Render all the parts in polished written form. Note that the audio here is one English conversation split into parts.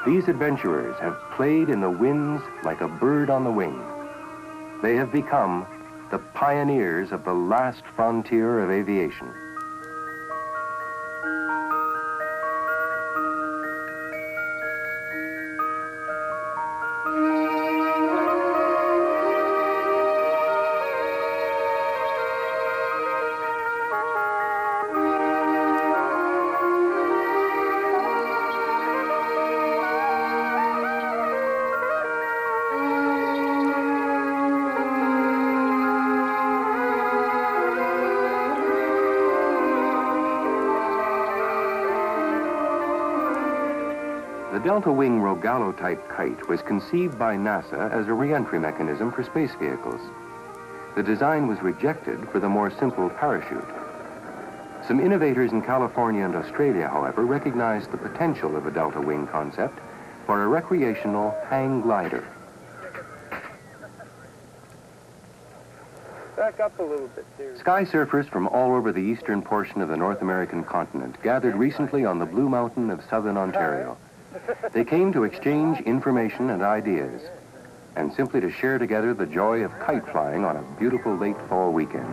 These adventurers have played in the winds like a bird on the wing. They have become the pioneers of the last frontier of aviation. The delta-wing Rogallo-type kite was conceived by NASA as a re-entry mechanism for space vehicles. The design was rejected for the more simple parachute. Some innovators in California and Australia, however, recognized the potential of a delta-wing concept for a recreational hang glider. Back up a little bit there. Skysurfers from all over the eastern portion of the North American continent gathered recently on the Blue Mountain of southern Ontario. They came to exchange information and ideas, and simply to share together the joy of kite flying on a beautiful late fall weekend.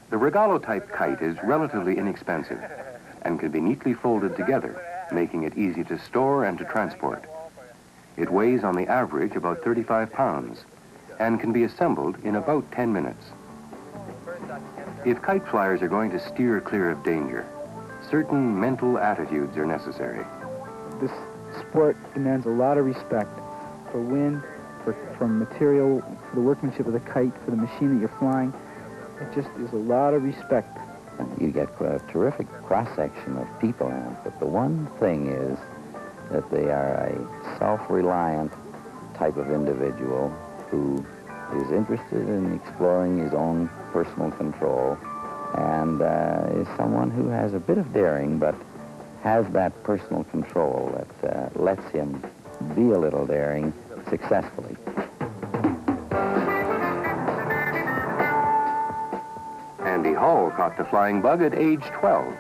The Rogallo-type kite is relatively inexpensive and can be neatly folded together, making it easy to store and to transport. It weighs on the average about 35 pounds and can be assembled in about 10 minutes. If kite flyers are going to steer clear of danger, certain mental attitudes are necessary. This sport demands a lot of respect for wind, for material, for the workmanship of the kite, for the machine that you're flying. It just is a lot of respect. You get a terrific cross-section of people in it, but the one thing is that they are a self-reliant type of individual who is interested in exploring his own personal control and is someone who has a bit of daring but has that personal control that lets him be a little daring successfully. Andy Hall caught the flying bug at age 12.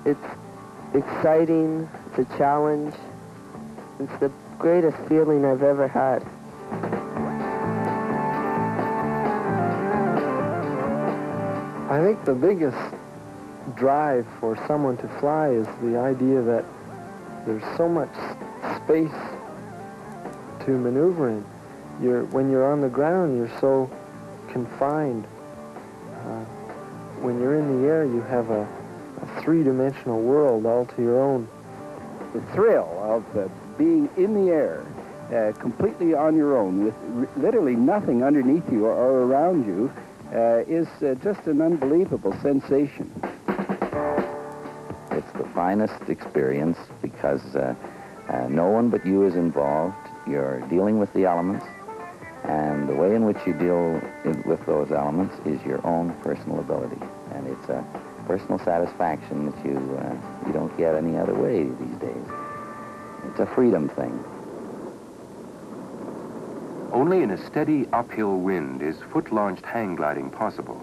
It's exciting, it's a challenge. It's the greatest feeling I've ever had. I think the biggest drive for someone to fly is the idea that there's so much space to maneuver in. When you're on the ground, you're so confined. When you're in the air, you have a three-dimensional world all to your own. The thrill of being in the air, completely on your own, with literally nothing underneath you or around you, is just an unbelievable sensation. It's the finest experience because no one but you is involved. You're dealing with the elements, and the way in which you deal with those elements is your own personal ability. And it's a personal satisfaction that you don't get any other way these days. It's a freedom thing. Only in a steady uphill wind is foot-launched hang gliding possible.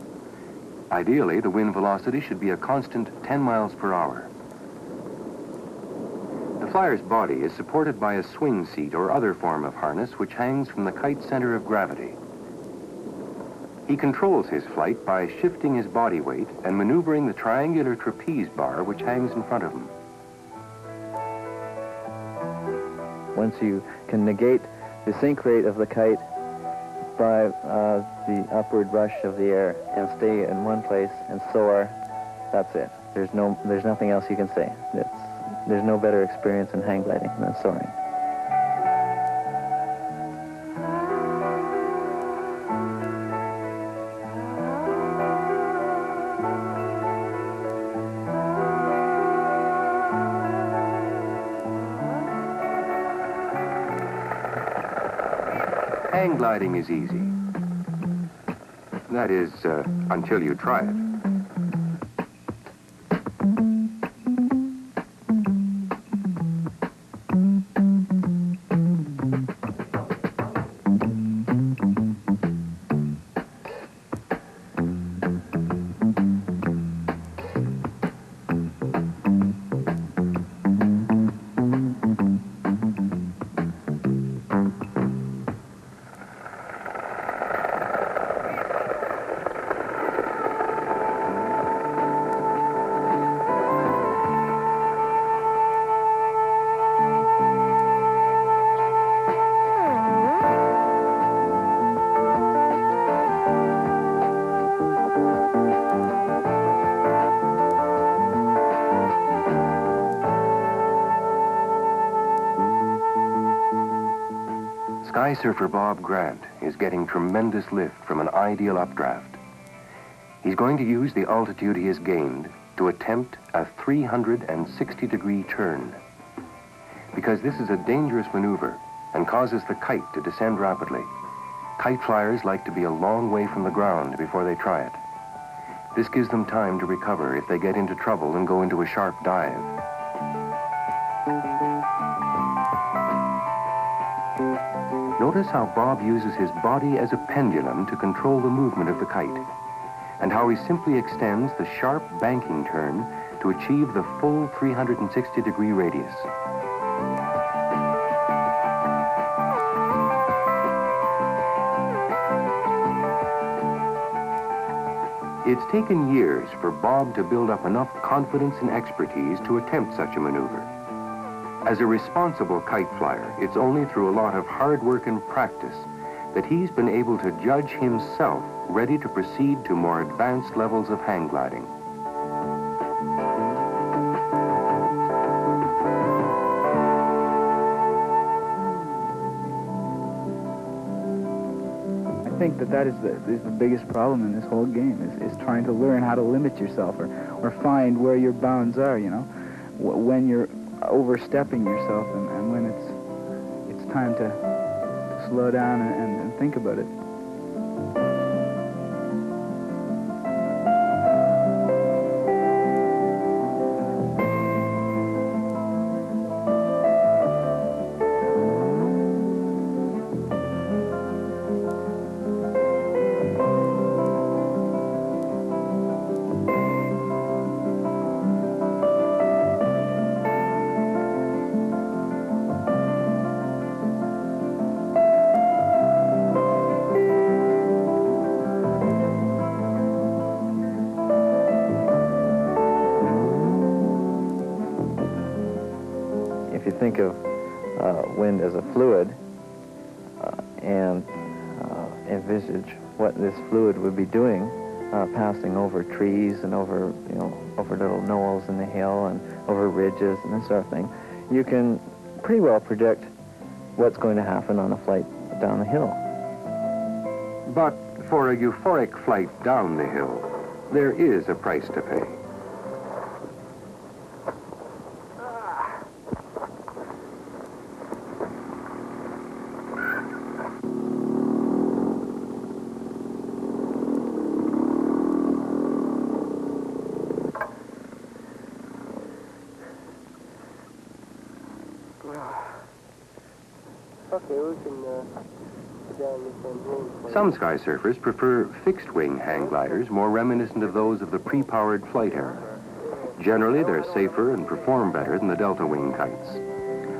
Ideally, the wind velocity should be a constant 10 miles per hour. The flyer's body is supported by a swing seat or other form of harness which hangs from the kite's center of gravity. He controls his flight by shifting his body weight and maneuvering the triangular trapeze bar which hangs in front of him. Once you can negate the sink rate of the kite by the upward rush of the air and stay in one place and soar, that's it. There's nothing else you can say. There's no better experience in hang gliding than soaring. Hang gliding is easy. That is, until you try it. Skysurfer Bob Grant is getting tremendous lift from an ideal updraft. He's going to use the altitude he has gained to attempt a 360-degree turn. Because this is a dangerous maneuver and causes the kite to descend rapidly, kite flyers like to be a long way from the ground before they try it. This gives them time to recover if they get into trouble and go into a sharp dive. Notice how Bob uses his body as a pendulum to control the movement of the kite, and how he simply extends the sharp banking turn to achieve the full 360-degree radius. It's taken years for Bob to build up enough confidence and expertise to attempt such a maneuver. As a responsible kite flyer, it's only through a lot of hard work and practice that he's been able to judge himself ready to proceed to more advanced levels of hang gliding. I think that is the biggest problem in this whole game, is trying to learn how to limit yourself or find where your bounds are, you know, when you're overstepping yourself and when it's time to slow down and think about it. If you think of wind as a fluid and envisage what this fluid would be doing, passing over trees and over, over little knolls in the hill and over ridges and this sort of thing, you can pretty well predict what's going to happen on a flight down the hill. But for a euphoric flight down the hill, there is a price to pay. Okay, we can go down this end. Some Skysurfers prefer fixed-wing hang gliders more reminiscent of those of the pre-powered flight era. Generally, they're safer and perform better than the delta wing kites.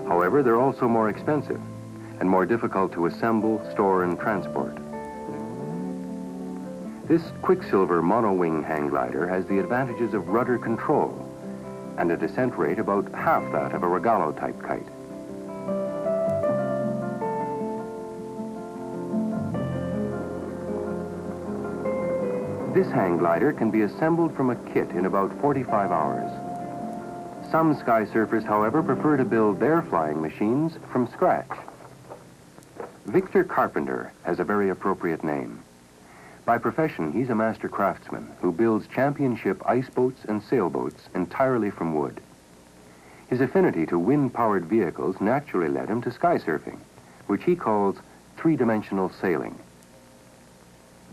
However, they're also more expensive and more difficult to assemble, store, and transport. This Quicksilver mono-wing hang glider has the advantages of rudder control and a descent rate about half that of a Regalo-type kite. This hang glider can be assembled from a kit in about 45 hours. Some Skysurfers, however, prefer to build their flying machines from scratch. Victor Carpenter has a very appropriate name. By profession, he's a master craftsman who builds championship ice boats and sailboats entirely from wood. His affinity to wind-powered vehicles naturally led him to skysurfing, which he calls three-dimensional sailing.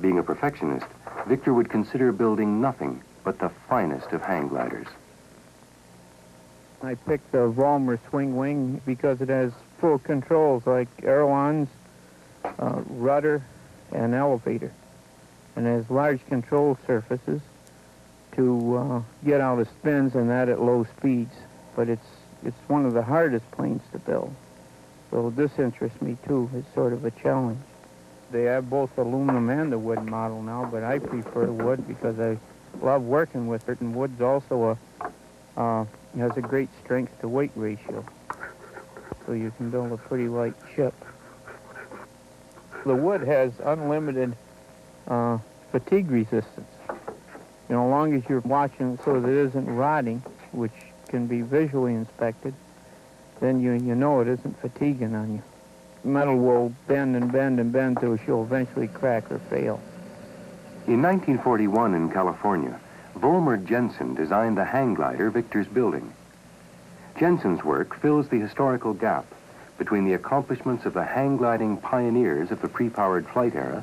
Being a perfectionist, Victor would consider building nothing but the finest of hang gliders. I picked the Vollmer swing wing because it has full controls like ailerons, rudder, and elevator. And it has large control surfaces to get out of spins and that at low speeds. But it's one of the hardest planes to build. So this interests me too. It's sort of a challenge. They have both aluminum and the wood model now, but I prefer the wood because I love working with it. And wood's also has a great strength to weight ratio. So you can build a pretty light ship. The wood has unlimited fatigue resistance. You know, as long as you're watching it so that it isn't rotting, which can be visually inspected, then you know it isn't fatiguing on you. Metal will bend and bend and bend till she'll eventually crack or fail. In 1941 in California, Volmer Jensen designed the hang glider Victor's building. Jensen's work fills the historical gap between the accomplishments of the hang gliding pioneers of the pre-powered flight era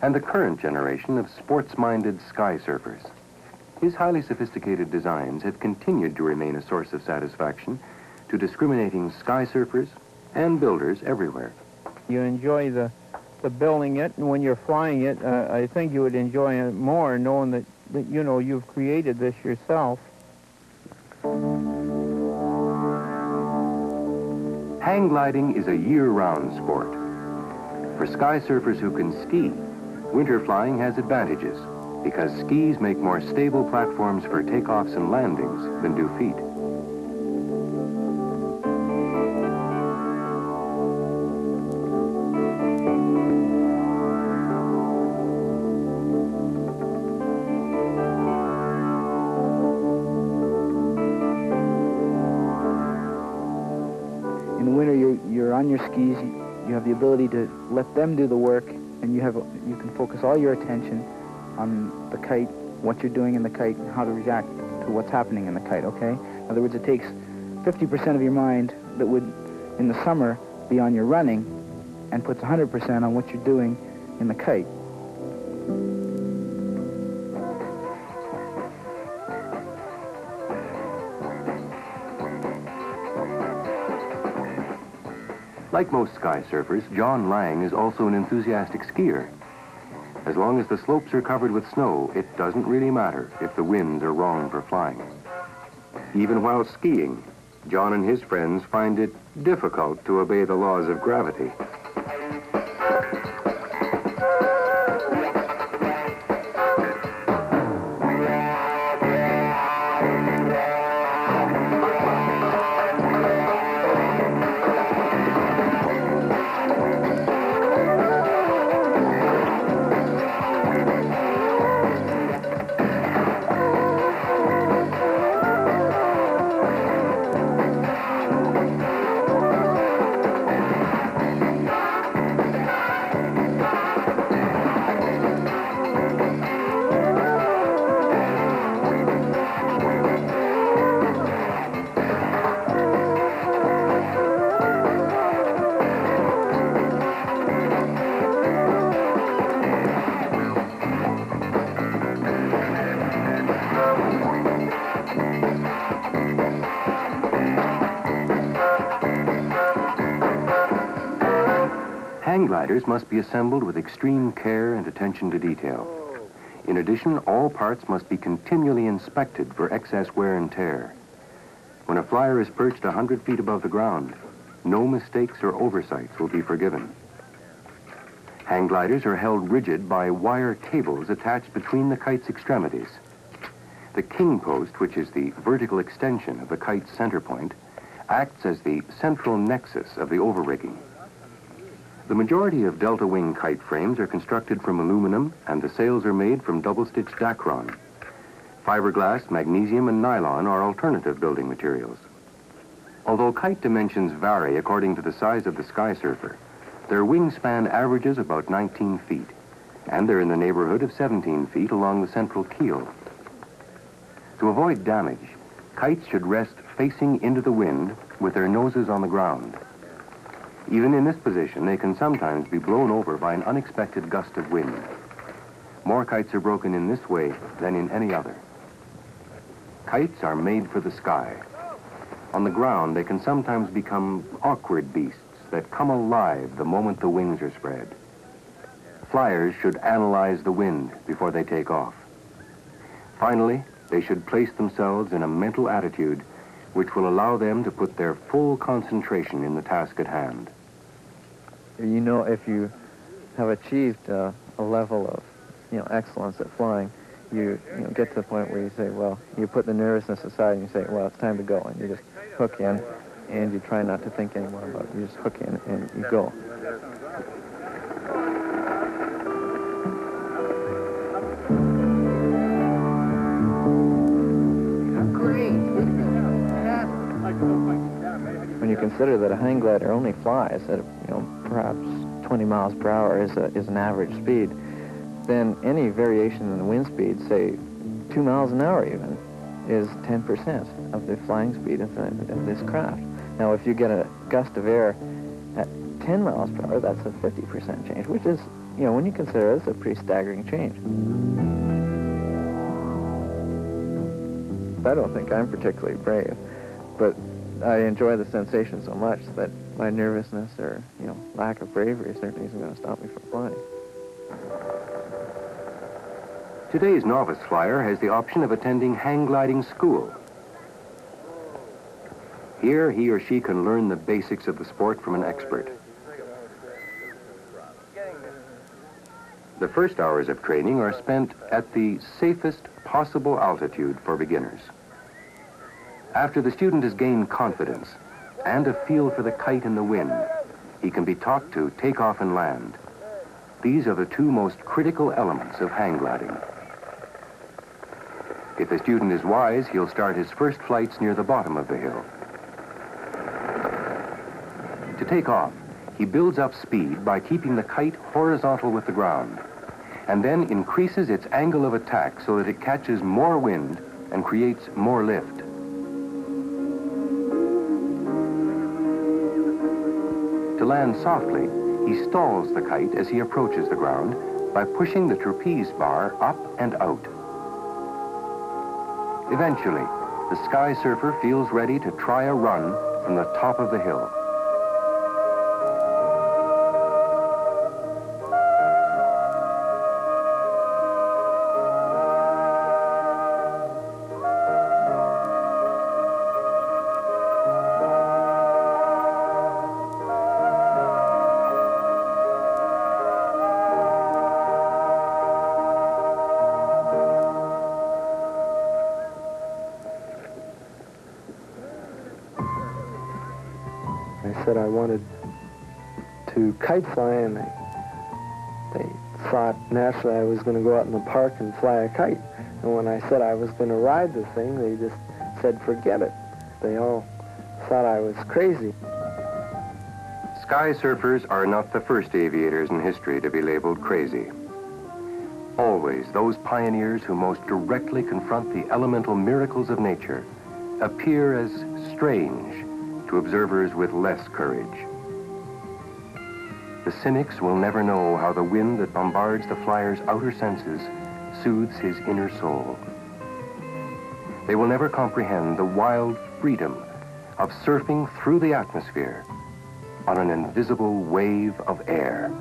and the current generation of sports-minded sky-surfers. His highly sophisticated designs have continued to remain a source of satisfaction to discriminating sky-surfers and builders everywhere. You enjoy the building it, and when you're flying it, I think you would enjoy it more knowing that you know you've created this yourself. Hang gliding is a year-round sport. For sky surfers who can ski, winter flying has advantages because skis make more stable platforms for takeoffs and landings than do feet. In the winter, you're on your skis. You have the ability to let them do the work, and you can focus all your attention on the kite, what you're doing in the kite, and how to react to what's happening in the kite, okay? In other words, it takes 50% of your mind that would, in the summer, be on your running, and puts 100% on what you're doing in the kite. Like most sky surfers, John Lang is also an enthusiastic skier. As long as the slopes are covered with snow, it doesn't really matter if the winds are wrong for flying. Even while skiing, John and his friends find it difficult to obey the laws of gravity. Hang gliders must be assembled with extreme care and attention to detail. In addition, all parts must be continually inspected for excess wear and tear. When a flyer is perched 100 feet above the ground, no mistakes or oversights will be forgiven. Hang gliders are held rigid by wire cables attached between the kite's extremities. The king post, which is the vertical extension of the kite's center point, acts as the central nexus of the overrigging. The majority of delta wing kite frames are constructed from aluminum, and the sails are made from double-stitched Dacron. Fiberglass, magnesium, and nylon are alternative building materials. Although kite dimensions vary according to the size of the sky surfer, their wingspan averages about 19 feet, and they're in the neighborhood of 17 feet along the central keel. To avoid damage, kites should rest facing into the wind with their noses on the ground. Even in this position, they can sometimes be blown over by an unexpected gust of wind. More kites are broken in this way than in any other. Kites are made for the sky. On the ground, they can sometimes become awkward beasts that come alive the moment the wings are spread. Flyers should analyze the wind before they take off. Finally, they should place themselves in a mental attitude which will allow them to put their full concentration in the task at hand. You know, if you have achieved a level of, excellence at flying, you get to the point where you say, well, you put the nervousness aside and you say, well, it's time to go, and you just hook in, and you try not to think anymore about it. You just hook in and you go. When you consider that a hang glider only flies at, perhaps 20 miles per hour is an average speed, then any variation in the wind speed, say 2 miles an hour even, is 10% of the flying speed of this craft. Now, if you get a gust of air at 10 miles per hour, that's a 50% change, which is, when you consider it, it's a pretty staggering change. I don't think I'm particularly brave, but I enjoy the sensation so much that my nervousness or, lack of bravery certainly isn't going to stop me from flying. Today's novice flyer has the option of attending hang gliding school. Here, he or she can learn the basics of the sport from an expert. The first hours of training are spent at the safest possible altitude for beginners. After the student has gained confidence and a feel for the kite and the wind, he can be taught to take off and land. These are the two most critical elements of hang gliding. If the student is wise, he'll start his first flights near the bottom of the hill. To take off, he builds up speed by keeping the kite horizontal with the ground, and then increases its angle of attack so that it catches more wind and creates more lift. To land softly, he stalls the kite as he approaches the ground by pushing the trapeze bar up and out. Eventually, the Skysurfer feels ready to try a run from the top of the hill. I said I wanted to kite fly, and they thought naturally I was going to go out in the park and fly a kite. And when I said I was going to ride the thing, they just said, forget it. They all thought I was crazy. Skysurfers are not the first aviators in history to be labeled crazy. Always, those pioneers who most directly confront the elemental miracles of nature appear as strange to observers with less courage. The cynics will never know how the wind that bombards the flyer's outer senses soothes his inner soul. They will never comprehend the wild freedom of surfing through the atmosphere on an invisible wave of air.